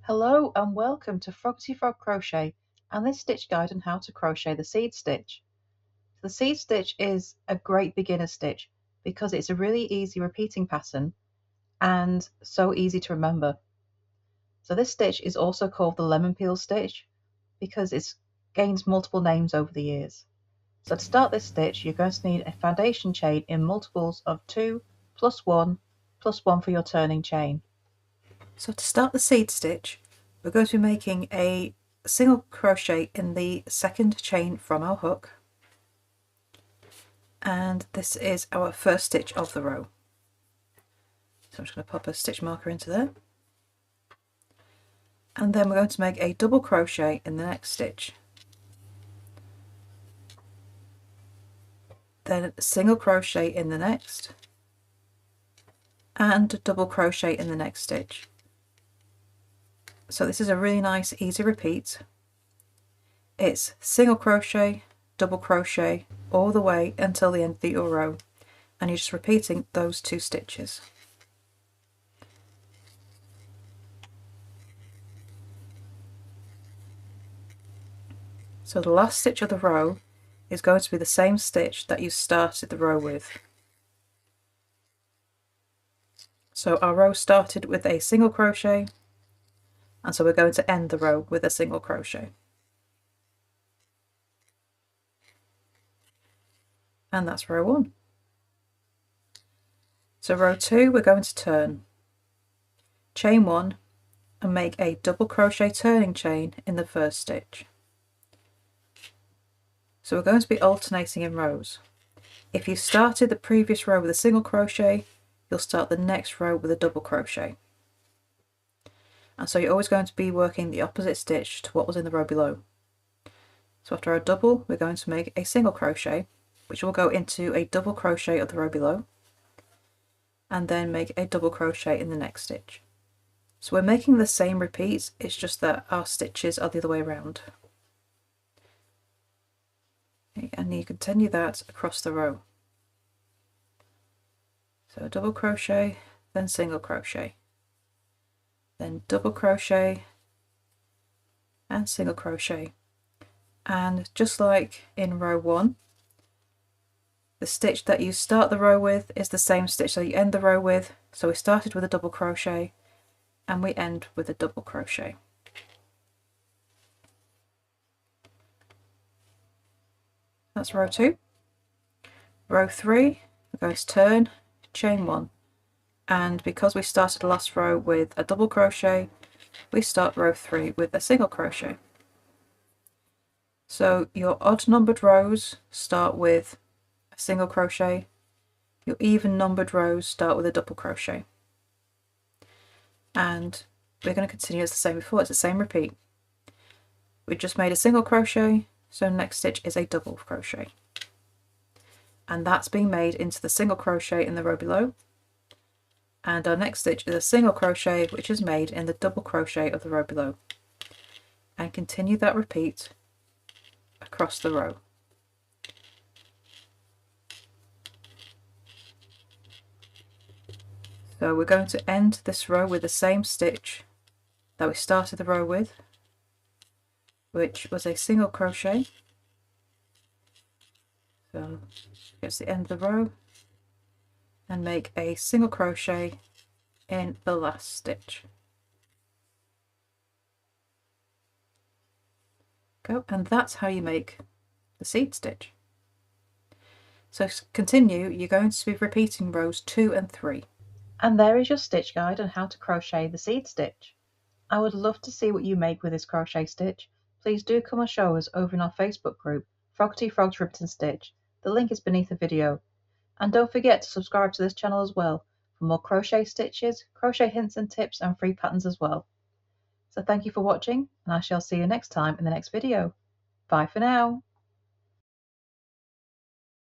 Hello and welcome to Froggity Frog Crochet and this stitch guide on how to crochet the seed stitch. The seed stitch is a great beginner stitch because it's a really easy repeating pattern and so easy to remember. So this stitch is also called the lemon peel stitch because it's gained multiple names over the years. So to start this stitch you're going to need a foundation chain in multiples of 2 plus 1 plus 1 for your turning chain. So to start the seed stitch, we're going to be making a single crochet in the second chain from our hook, and this is our first stitch of the row. So I'm just going to pop a stitch marker into there, and then we're going to make a double crochet in the next stitch, then single crochet in the next, and double crochet in the next stitch. So this is a really nice easy repeat. It's single crochet, double crochet all the way until the end of your row, and you're just repeating those 2 stitches. So the last stitch of the row is going to be the same stitch that you started the row with. So our row started with a single crochet, and so we're going to end the row with a single crochet. And that's row 1. So row 2 we're going to turn, chain 1 and make a double crochet turning chain in the first stitch. So we're going to be alternating in rows. If you started the previous row with a single crochet, you'll start the next row with a double crochet. And so you're always going to be working the opposite stitch to what was in the row below. So after our double, we're going to make a single crochet, which will go into a double crochet of the row below, and then make a double crochet in the next stitch. So we're making the same repeats, it's just that our stitches are the other way around. Okay, and you continue that across the row. So double crochet, then single crochet, then double crochet and single crochet. And just like in row 1, the stitch that you start the row with is the same stitch that you end the row with. So we started with a double crochet and we end with a double crochet. That's row 2. Row 3, we're going to turn, chain 1, and because we started the last row with a double crochet, we start row 3 with a single crochet. So your odd numbered rows start with a single crochet, your even numbered rows start with a double crochet, and we're going to continue as the same before. It's the same repeat. We just made a single crochet, so next stitch is a double crochet, and that's being made into the single crochet in the row below, and our next stitch is a single crochet which is made in the double crochet of the row below, and continue that repeat across the row. So we're going to end this row with the same stitch that we started the row with, which was a single crochet. So get to the end of the row and make a single crochet in the last stitch. Go, and that's how you make the seed stitch. So to continue, you're going to be repeating rows 2 and 3. And there is your stitch guide on how to crochet the seed stitch. I would love to see what you make with this crochet stitch. Please do come and show us over in our Facebook group, Froggity Frogs Ribbed and Stitch. The link is beneath the video. And don't forget to subscribe to this channel as well for more crochet stitches, crochet hints and tips and free patterns as well. So thank you for watching, and I shall see you next time in the next video. Bye for now.